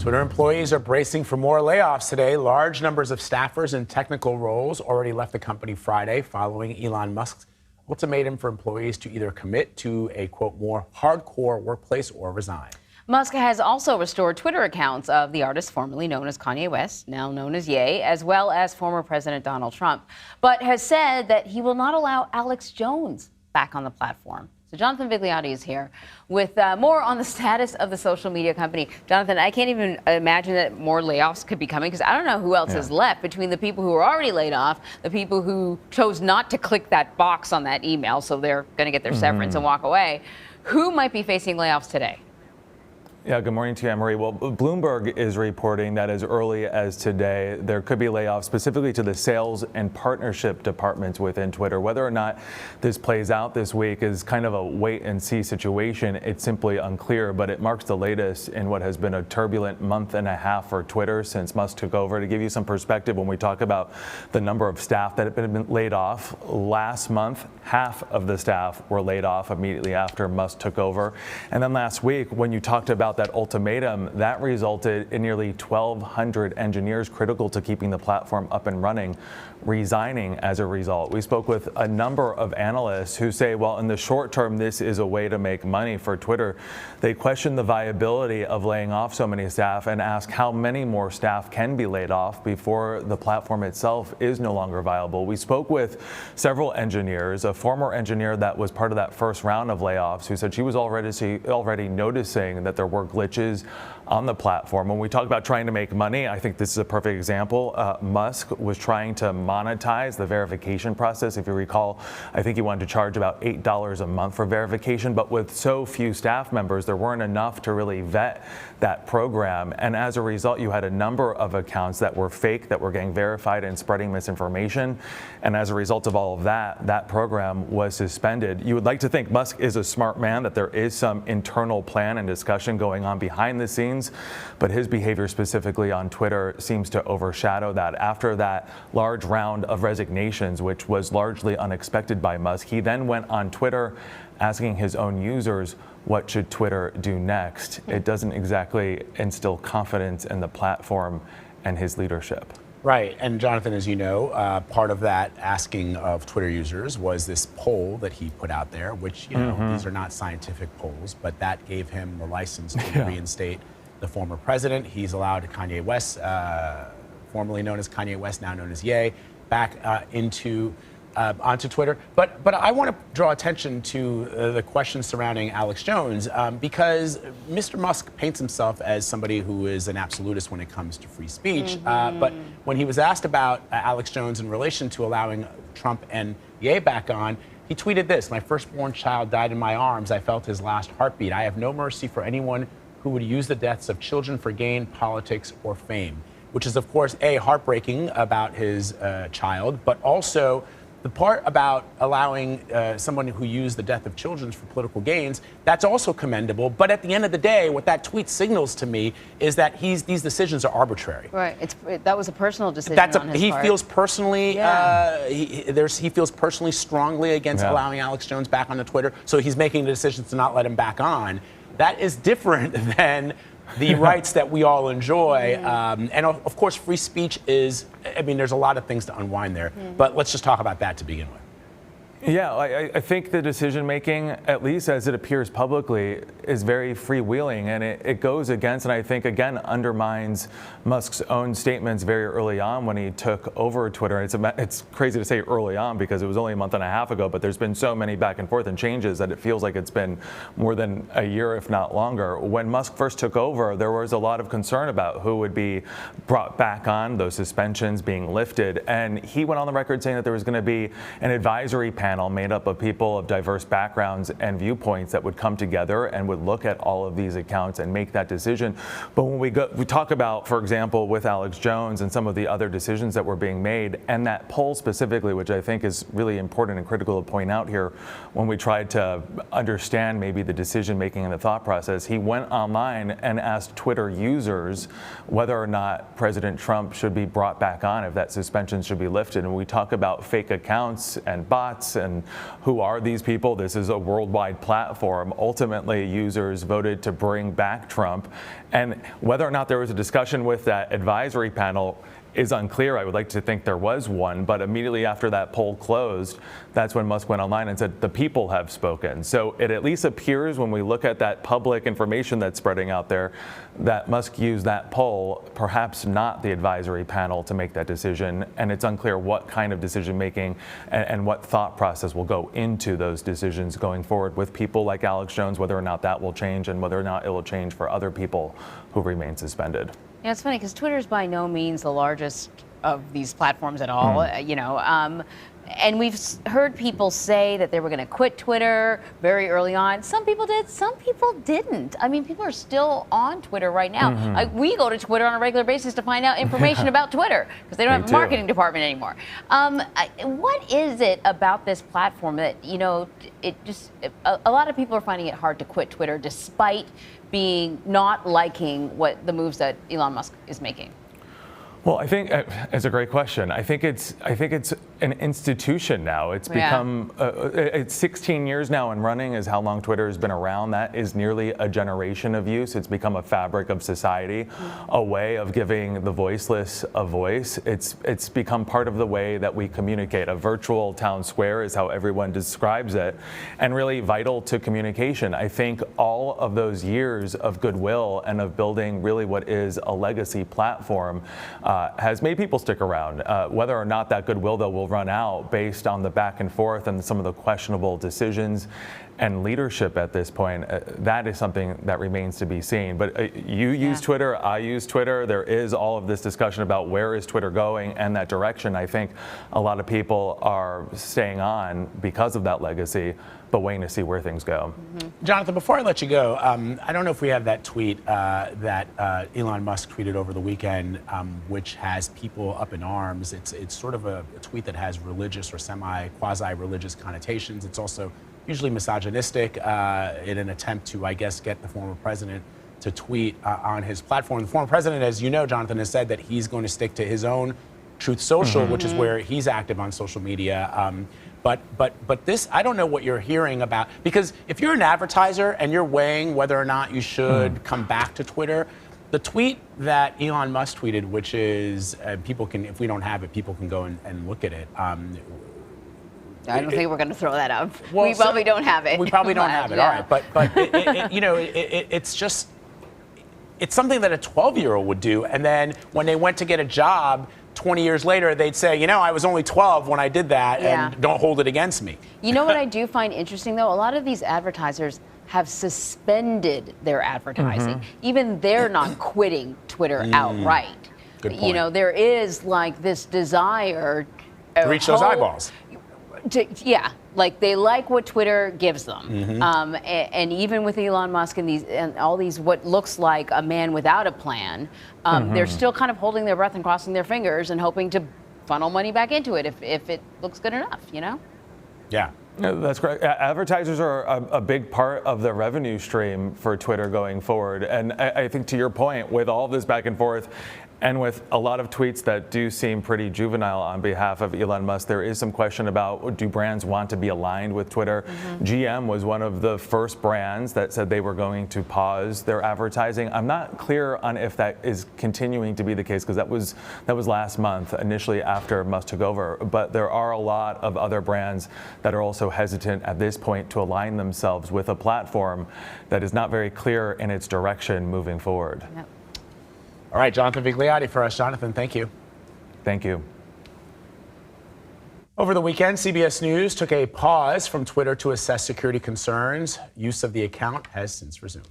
Twitter employees are bracing for more layoffs today. Large numbers of staffers in technical roles already left the company Friday following Elon Musk's ultimatum for employees to either commit to a, quote, more hardcore workplace or resign. Musk has also restored Twitter accounts of the artist formerly known as Kanye West, now known as Ye, as well as former President Donald Trump, but has said that he will not allow Alex Jones back on the platform. So Jonathan Vigliotti is here with more on the status of the social media company. Jonathan, I can't even imagine that more layoffs could be coming because I don't know who else is left between the people who are already laid off, the people who chose not to click that box on that email, so they're going to get their severance and walk away. Who might be facing layoffs today? Yeah, good morning to you, Anne-Marie. Well, Bloomberg is reporting that as early as today, there could be layoffs specifically to the sales and partnership departments within Twitter. Whether or not this plays out this week is kind of a wait-and-see situation. It's simply unclear, but it marks the latest in what has been a turbulent month and a half for Twitter since Musk took over. To give you some perspective, when we talk about the number of staff that have been laid off, last month, half of the staff were laid off immediately after Musk took over. And then last week, when you talked about that ultimatum, that resulted in nearly 1,200 engineers critical to keeping the platform up and running resigning as a result. We spoke with a number of analysts who say, well, in the short term, this is a way to make money for Twitter. They question the viability of laying off so many staff and ask how many more staff can be laid off before the platform itself is no longer viable. We spoke with several engineers, a former engineer that was part of that first round of layoffs who said she was already noticing that there were glitches on the platform. When we talk about trying to make money, I think this is a perfect example. Musk was trying to monetize the verification process. If you recall, I think he wanted to charge about $8 a month for verification, but with so few staff members, there weren't enough to really vet that program. And as a result, you had a number of accounts that were fake, that were getting verified and spreading misinformation. And as a result of all of that, that program was suspended. You would like to think Musk is a smart man, that there is some internal plan and discussion going on behind the scenes, but his behavior specifically on Twitter seems to overshadow that. After that large round of resignations, which was largely unexpected by Musk, he then went on Twitter asking his own users, what should Twitter do next? It doesn't exactly instill confidence in the platform and his leadership. Right. And Jonathan, as you know, part of that asking of Twitter users was this poll that he put out there, which, you know, these are not scientific polls, but that gave him the license to reinstate the former president. He's allowed Kanye West, formerly known as Kanye West, now known as Ye, back onto Twitter. But I want to draw attention to the questions surrounding Alex Jones because Mr. Musk paints himself as somebody who is an absolutist when it comes to free speech. But when he was asked about Alex Jones in relation to allowing Trump and Ye back on, he tweeted this: "My firstborn child died in my arms. I felt his last heartbeat. I have no mercy for anyone who would use the deaths of children for gain, politics, or fame," which is, of course, heartbreaking about his child, but also the part about allowing someone who used the death of children for political gains, that's also commendable. But at the end of the day, what that tweet signals to me is that these decisions are arbitrary. Right. That was a personal decision on his part. Feels personally, he feels personally strongly against allowing Alex Jones back onto Twitter. So he's making the decision to not let him back on. That is different than the rights that we all enjoy. And of course, free speech is, I mean, there's a lot of things to unwind there, but let's just talk about that to begin with. Yeah, I think the decision making, at least as it appears publicly, is very freewheeling, and it goes against, and I think again undermines Musk's own statements very early on when he took over Twitter. It's crazy to say early on because it was only a month and a half ago, but there's been so many back and forth and changes that it feels like it's been more than a year, if not longer. When Musk first took over, there was a lot of concern about who would be brought back on, those suspensions being lifted, and he went on the record saying that there was going to be an advisory panel made up of people of diverse backgrounds and viewpoints that would come together and would look at all of these accounts and make that decision. But when we talk about, for example, with Alex Jones and some of the other decisions that were being made, and that poll specifically, which I think is really important and critical to point out here, when we tried to understand maybe the decision making and the thought process, he went online and asked Twitter users whether or not President Trump should be brought back on, if that suspension should be lifted. And we talk about fake accounts and bots And who are these people? This is a worldwide platform. Ultimately, users voted to bring back Trump. And whether or not there was a discussion with that advisory panel is unclear. I would like to think there was one, but immediately after that poll closed, that's when Musk went online and said the people have spoken. So it at least appears when we look at that public information that's spreading out there that Musk used that poll, perhaps not the advisory panel, to make that decision. And it's unclear what kind of decision making and what thought process will go into those decisions going forward with people like Alex Jones, whether or not that will change and whether or not it will change for other people who remain suspended. Yeah, it's funny because Twitter is by no means the largest of these platforms at all, and we've heard people say that they were going to quit Twitter very early on. Some people did, some people didn't. I mean, people are still on Twitter right now. We go to Twitter on a regular basis to find out information about Twitter because they don't have a marketing department anymore. What is it about this platform that, a lot of people are finding it hard to quit Twitter despite not liking what the moves that Elon Musk is making? Well, I think it's a great question. I think it's an institution now. It's become it's 16 years now and running is how long Twitter has been around. That is nearly a generation of use. It's become a fabric of society, a way of giving the voiceless a voice. It's become part of the way that we communicate. A virtual town square is how everyone describes it, and really vital to communication. I think all of those years of goodwill and of building really what is a legacy platform has made people stick around. Whether or not that goodwill, though, will run out based on the back and forth and some of the questionable decisions and leadership at this point, that is something that remains to be seen. But you use Twitter, I use Twitter. There is all of this discussion about where is Twitter going and that direction. I think a lot of people are staying on because of that legacy, but waiting to see where things go. Jonathan, before I let you go, I don't know if we have that tweet that Elon Musk tweeted over the weekend, which has people up in arms. It's sort of a tweet that has religious or quasi-religious connotations. It's also usually misogynistic in an attempt to, I guess, get the former president to tweet on his platform. The former president, as you know, Jonathan, has said that he's going to stick to his own Truth Social, which is where he's active on social media. But this, I don't know what you're hearing about, because if you're an advertiser and you're weighing whether or not you should come back to Twitter, the tweet that Elon Musk tweeted, which is, people can, if we don't have it, people can go and look at it. I don't think we're going to throw that out. Well, we probably don't have it. We probably don't have it. All right, but it's just, it's something that a 12-year-old would do, and then when they went to get a job 20 years later, they'd say, I was only 12 when I did that, and don't hold it against me. You know what I do find interesting, though? A lot of these advertisers have suspended their advertising. Even they're not quitting Twitter outright. Good point. There is like this desire to reach those eyeballs. Like they like what Twitter gives them, and even with Elon Musk and all these what looks like a man without a plan, they're still kind of holding their breath and crossing their fingers and hoping to funnel money back into it if it looks good enough, Yeah. No, that's correct. Advertisers are a big part of the revenue stream for Twitter going forward. And I think to your point, with all this back and forth, and with a lot of tweets that do seem pretty juvenile on behalf of Elon Musk, there is some question about, do brands want to be aligned with Twitter? GM was one of the first brands that said they were going to pause their advertising. I'm not clear on if that is continuing to be the case, because that was last month, initially after Musk took over. But there are a lot of other brands that are also hesitant at this point to align themselves with a platform that is not very clear in its direction moving forward. Yep. All right, Jonathan Vigliotti for us. Jonathan, thank you. Thank you. Over the weekend, CBS News took a pause from Twitter to assess security concerns. Use of the account has since resumed.